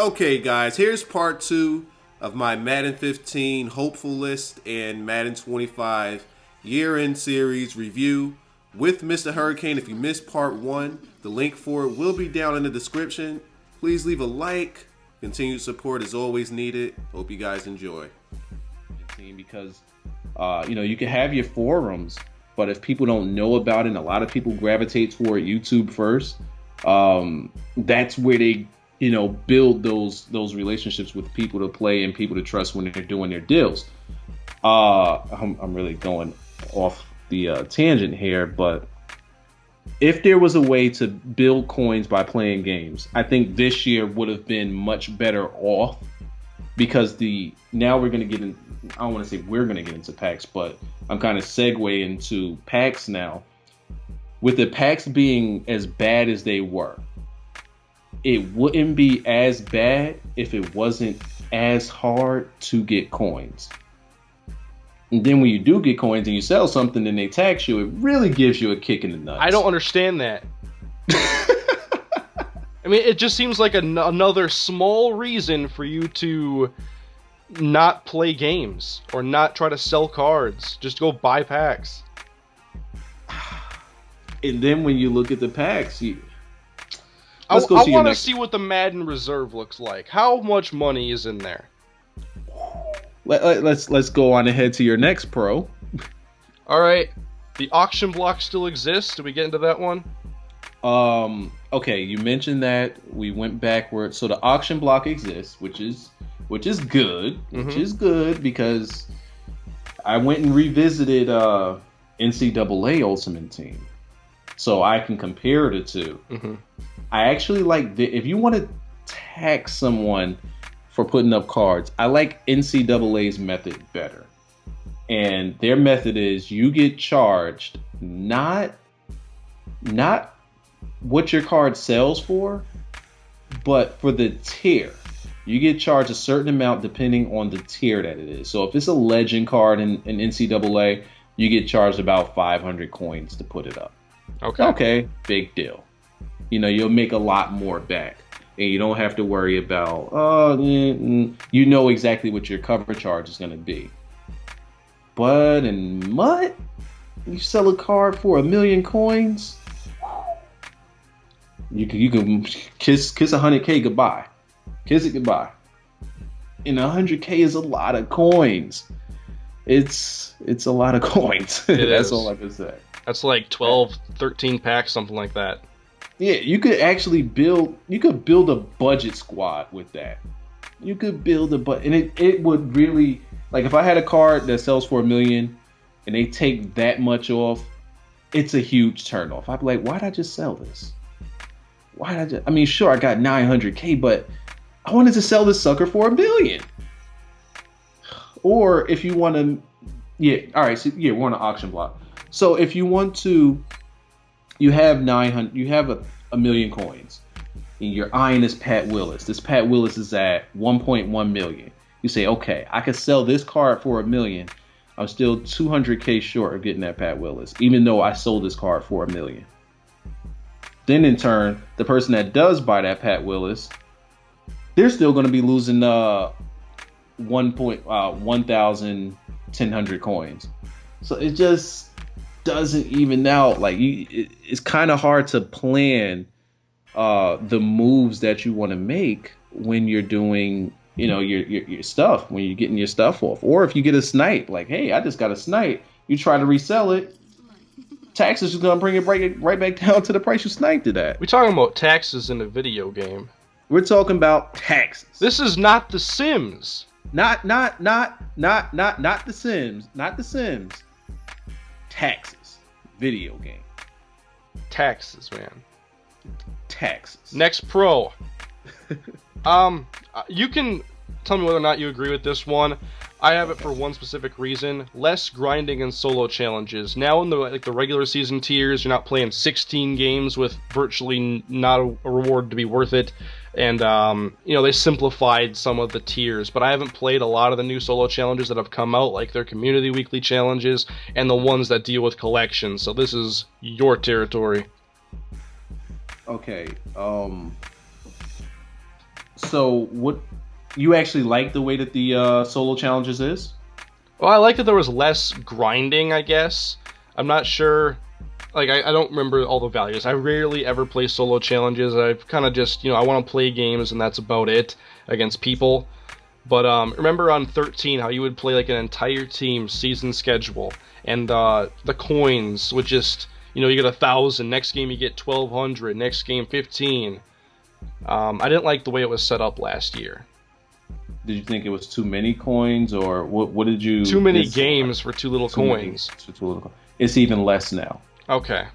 Okay, guys, here's part 2 of my Madden 15 hopeful list and Madden 25 year-end series review with Mr. Hurricane. If you missed part 1, the link for it will be down in the description. Please leave a like. Continued support is always needed. Hope you guys enjoy. Because you can have your forums, but if people don't know about it, and a lot of people gravitate toward YouTube first, that's where they build those relationships with people to play and people to trust when they're doing their deals. I'm really going off the tangent here, but if there was a way to build coins by playing games, I think this year would have been much better off, because now we're going to get in. I don't want to say we're going to get into packs, but I'm kind of segue into packs now. With the packs being as bad as they were, it wouldn't be as bad if it wasn't as hard to get coins. And then when you do get coins and you sell something and they tax you, it really gives you a kick in the nuts. I don't understand that. I mean, it just seems like another small reason for you to not play games or not try to sell cards. Just go buy packs. And then when you look at the packs, I want to see what the Madden Reserve looks like. How much money is in there? Let's go on ahead to your next pro. All right, the auction block still exists. Did we get into that one? Okay, you mentioned that. We went backwards. So the auction block exists, which is good. Which is good, because I went and revisited NCAA Ultimate Team, so I can compare the two. I actually like if you want to tax someone for putting up cards, I like NCAA's method better. And their method is you get charged not what your card sells for, but for the tier. You get charged a certain amount depending on the tier that it is. So if it's a legend card in NCAA, you get charged about 500 coins to put it up. Okay, big deal. You'll make a lot more back. And you don't have to worry about, you know exactly what your cover charge is going to be. But in MUT, you sell a card for 1,000,000 coins, you can kiss 100K goodbye. Kiss it goodbye. And 100K is a lot of coins. It's a lot of coins. That's all I can say. That's like 12, 13 packs, something like that. Yeah, you could actually build a budget squad with that. You could build and it would really, like, if I had a card that sells for 1,000,000 and they take that much off, it's a huge turnoff. I'd be like, why'd I just sell this? Sure, I got 900K, but I wanted to sell this sucker for 1,000,000. Or if you want to, all right, so we're on an auction block. So if you want to, you have 1,000,000 coins, and you're eyeing this Pat Willis. This Pat Willis is at 1.1 million. You say, okay, I could sell this card for 1,000,000. I'm still 200K short of getting that Pat Willis, even though I sold this card for 1,000,000. Then in turn, the person that does buy that Pat Willis, they're still going to be losing 1,100 coins. So it just doesn't even out. Like, it's kind of hard to plan the moves that you want to make when you're doing your stuff, when you're getting your stuff off. Or if you get a snipe, like, hey, I just got a snipe, you try to resell it, taxes is gonna bring it right back down to the price you sniped it at. We're talking about taxes in a video game. We're talking about taxes. This is not The Sims. Not The Sims. Not The Sims. Taxes. Video game. Taxes, man. Taxes. Next pro. You can tell me whether or not you agree with this one. I have it for one specific reason: less grinding and solo challenges. Now in the regular season tiers, you're not playing 16 games with virtually not a reward to be worth it. And they simplified some of the tiers, but I haven't played a lot of the new solo challenges that have come out, like their community weekly challenges and the ones that deal with collections. So this is your territory. Okay. So what you actually like the way that the solo challenges is? Well, I like that there was less grinding, I guess. I'm not sure. Like, I don't remember all the values. I rarely ever play solo challenges. I've kind of just, I want to play games, and that's about it against people. But remember on 13 how you would play like an entire team season schedule, and the coins would just, you get 1,000. Next game you get 1,200. Next game 15. I didn't like the way it was set up last year. Did you think it was too many coins, or what did you... Too many games for too little coins. It's even less now. Okay.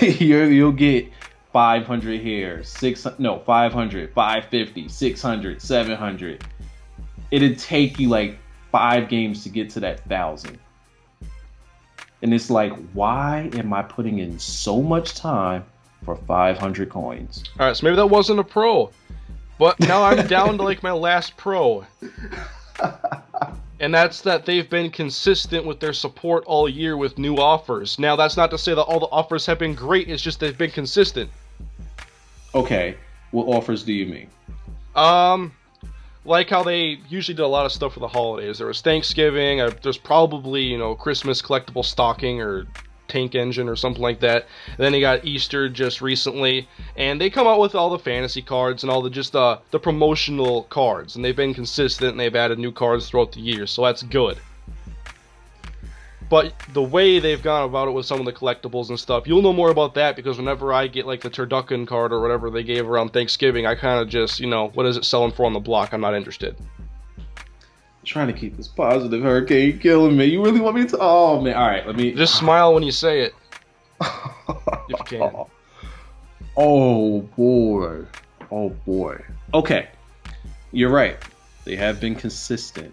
You'll get 500 here, 500, 550, 600, 700. It'd take you like 5 games to get to that 1,000. And it's like, why am I putting in so much time for 500 coins? All right, so maybe that wasn't a pro. But now I'm down to like my last pro. And that's that they've been consistent with their support all year with new offers. Now, that's not to say that all the offers have been great. It's just they've been consistent. Okay. What offers do you mean? Like how they usually did a lot of stuff for the holidays. There was Thanksgiving. There's probably, Christmas collectible stocking or tank engine or something like that. And then they got Easter just recently, and they come out with all the fantasy cards and all the promotional cards, and they've been consistent and they've added new cards throughout the year, so that's good. But the way they've gone about it with some of the collectibles and stuff, you'll know more about that, because whenever I get like the turducken card or whatever they gave around Thanksgiving, I kind of just, what is it selling for on the block? I'm not interested. Trying to keep this positive, Hurricane. Killing me. You really want me to? Oh man! All right, let me just smile when you say it, if you can. Oh boy. Okay, you're right. They have been consistent.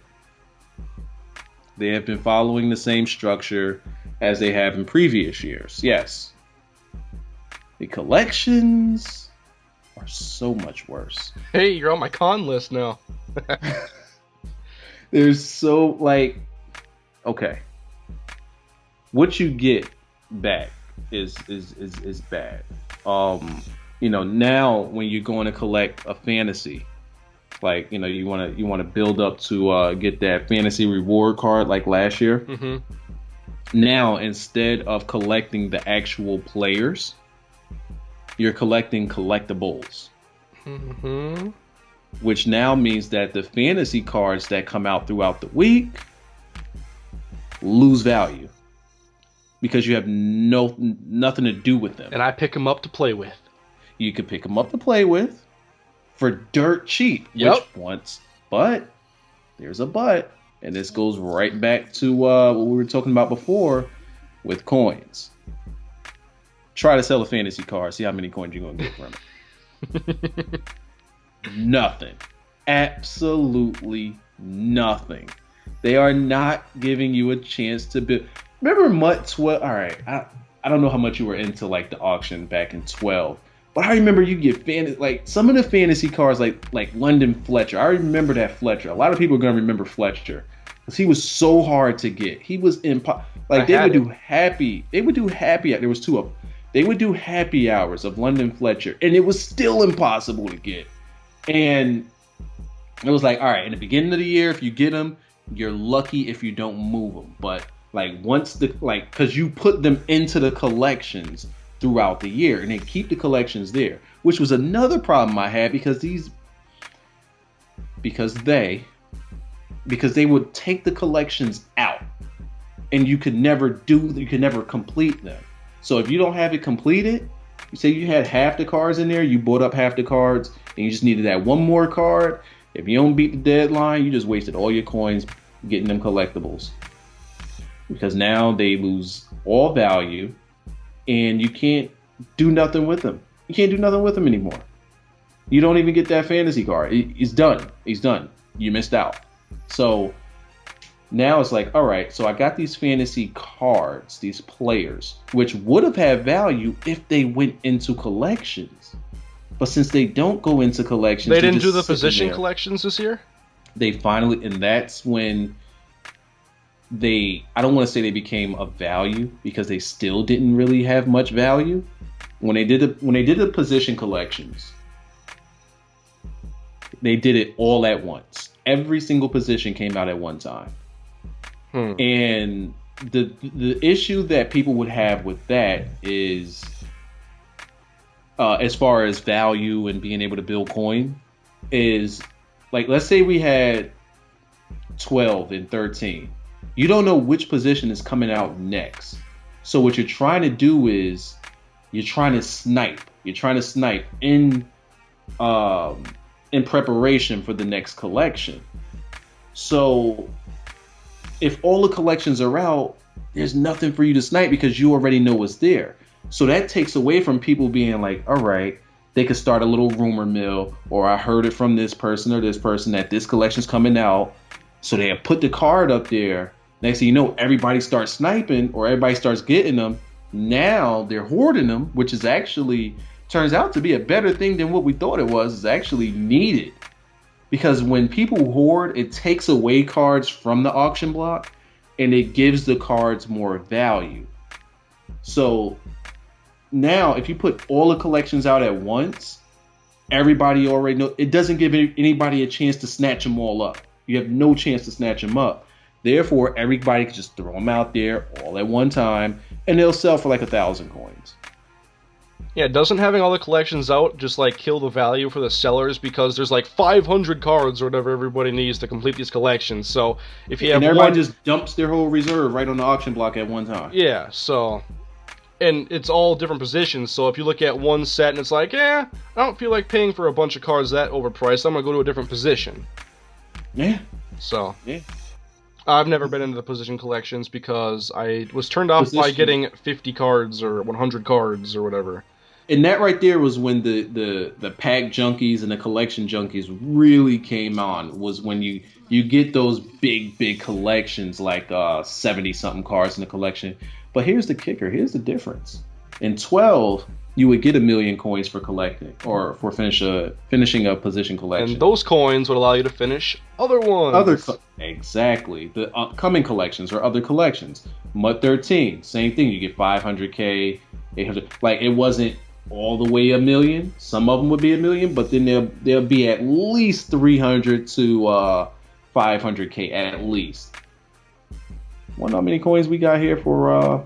They have been following the same structure as they have in previous years. Yes. The collections are so much worse. Hey, you're on my con list now. There's so okay. What you get back is bad. Now when you're going to collect a fantasy, you want to build up to get that fantasy reward card like last year. Mm-hmm. Now instead of collecting the actual players, you're collecting collectibles. Mm-hmm. Which now means that the fantasy cards that come out throughout the week lose value because you have nothing to do with them. And I pick them up to play with. You can pick them up to play with for dirt cheap. Yep. But there's a but, and this goes right back to what we were talking about before with coins. Try to sell a fantasy card, see how many coins you're gonna get from it. Nothing. Absolutely nothing. They are not giving you a chance to build. Remember MUT 12? All right, I don't know how much you were into like the auction back in 12, but I remember you get some of the fantasy cards like London Fletcher. I remember that Fletcher. A lot of people are gonna remember Fletcher because he was so hard to get. He was They would do happy. There was 2 of them. They would do happy hours of London Fletcher, and it was still impossible to get. And it was like, all right, in the beginning of the year, if you get them, you're lucky if you don't move them. But once because you put them into the collections throughout the year, and they keep the collections there, which was another problem I had because they would take the collections out, and you could never complete them. So if you don't have it completed, you say you had half the cards in there, you bought up half the cards, and you just needed that one more card. If you don't beat the deadline, you just wasted all your coins getting them collectibles. Because now they lose all value, and you can't do nothing with them. You can't do nothing with them anymore. You don't even get that fantasy card. It's done. It's done. You missed out. So now it's like, all right, so I got these fantasy cards, these players, which would have had value if they went into collections. But since they don't go into collections, they didn't do the position collections this year? They finally, and that's when I don't want to say they became of value because they still didn't really have much value. When they did the position collections, They did it all at once. Every single position came out at one time. And the issue that people would have with that is, as far as value and being able to build coin, is like, let's say we had 12 and 13. You don't know which position is coming out next. So what you're trying to do is you're trying to snipe. You're trying to snipe in preparation for the next collection. So if all the collections are out, there's nothing for you to snipe because you already know what's there. So that takes away from people being like, all right, they could start a little rumor mill, or I heard it from this person or this person that this collection's coming out. So they have put the card up there. Next thing you know, everybody starts sniping or everybody starts getting them. Now they're hoarding them, which is actually turns out to be a better thing than what we thought it was. It's actually needed. Because when people hoard, it takes away cards from the auction block and it gives the cards more value. So now if you put all the collections out at once, everybody already knows. It doesn't give anybody a chance to snatch them all up. You have no chance to snatch them up. Therefore, everybody can just throw them out there all at one time and they'll sell for like 1,000 coins. Yeah, doesn't having all the collections out just like kill the value for the sellers because there's like 500 cards or whatever everybody needs to complete these collections. So if you have everybody just dumps their whole reserve right on the auction block at one time. Yeah, so and it's all different positions. So if you look at one set and it's like, I don't feel like paying for a bunch of cards that overpriced. I'm gonna go to a different position. Yeah. So yeah. I've never been into the position collections because I was turned off by getting 50 cards or 100 cards or whatever. And that right there was when the pack junkies and the collection junkies really came on, was when you get those big collections like 70-something cards in the collection. But here's the kicker. Here's the difference. In 12, you would get 1 million coins for collecting or for finishing a position collection. And those coins would allow you to finish other ones. Exactly. The upcoming collections or other collections. Mud 13, same thing. You get 500k, 800. Like, it wasn't all the way 1 million. Some of them would be 1 million, but then they'll be at least 300 to 500k at least. Wonder how many coins we got here for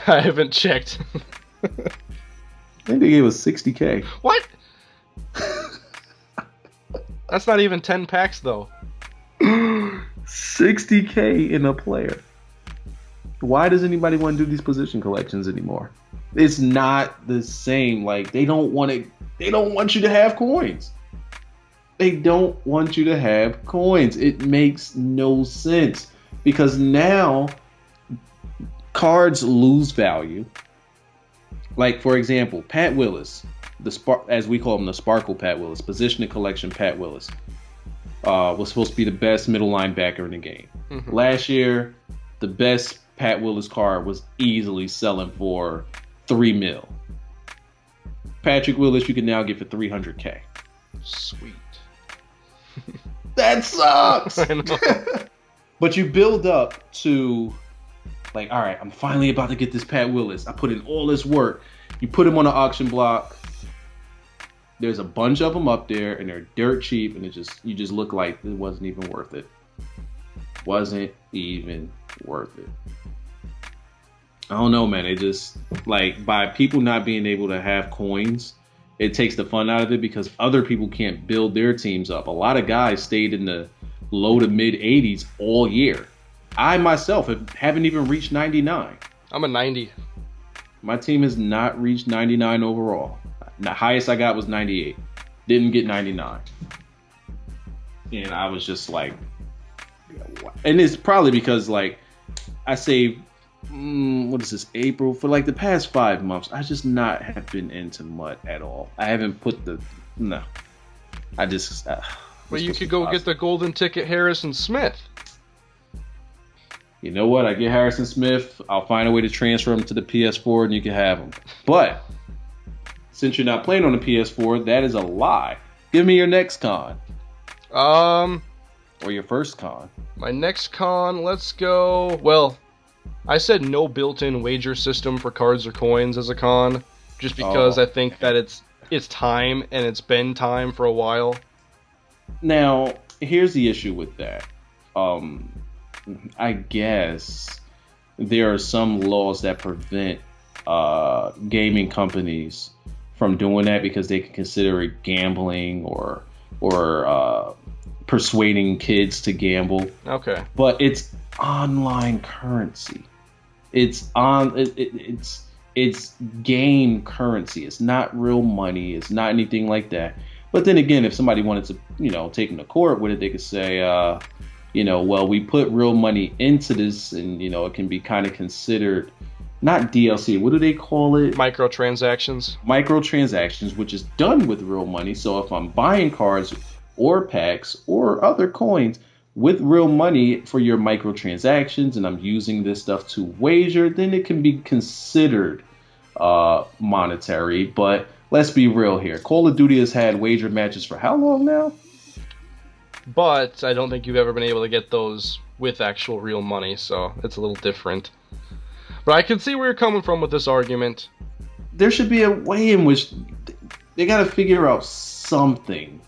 I haven't checked. I think they gave us 60k. What? That's not even 10 packs though. 60k in a player. Why does anybody want to do these position collections anymore? It's not the same. Like, they don't want you to have coins. They don't want you to have coins. It makes no sense because now cards lose value. Like, for example, Pat Willis, as we call him, the Sparkle Pat Willis, position and collection Pat Willis, was supposed to be the best middle linebacker in the game. Mm-hmm. Last year, the best Pat Willis card was easily selling for $3 million. Patrick Willis, you can now get for 300k. Sweet. That sucks. I know. But you build up to, like, all right, I'm finally about to get this Pat Willis. I put in all this work. You put him on an auction block. There's a bunch of them up there, and they're dirt cheap, and you just look like it wasn't even worth it. Wasn't even worth it. I don't know, man. It just, like, by people not being able to have coins, it takes the fun out of it because other people can't build their teams up. A lot of guys stayed in the low to mid 80s all year. I myself haven't even reached 99. I'm a 90. My team has not reached 99 overall. The highest I got was 98. Didn't get 99. And I was just like, and it's probably because, like, I saved, what is this, April? For like the past 5 months, I just not have been into MUT at all. I haven't put no. I just, well, you could go get the golden ticket Harrison Smith. You know what? I get Harrison Smith. I'll find a way to transfer him to the PS4 and you can have him. But since you're not playing on the PS4, that is a lie. Give me your next con. Or your first con. My next con, let's go. Well, I said no built-in wager system for cards or coins as a con, just because I think that it's time, and it's been time for a while. Now, here's the issue with that. I guess there are some laws that prevent gaming companies from doing that because they can consider it gambling or persuading kids to gamble. Okay. But it's online currency. It's game currency. It's not real money. It's not anything like that. But then again, if somebody wanted to, take them to court with it, they could say, well, we put real money into this, and it can be kind of considered not DLC. What do they call it? Microtransactions. Microtransactions, which is done with real money. So if I'm buying cards or packs or other coins with real money for your microtransactions, and I'm using this stuff to wager, then it can be considered monetary. But let's be real here. Call of Duty has had wager matches for how long now? But I don't think you've ever been able to get those with actual real money, so it's a little different. But I can see where you're coming from with this argument. There should be a way in which they got to figure out something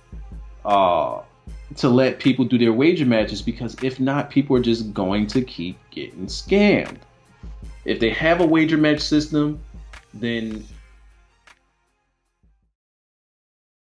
to let people do their wager matches, because if not, people are just going to keep getting scammed. If they have a wager match system, then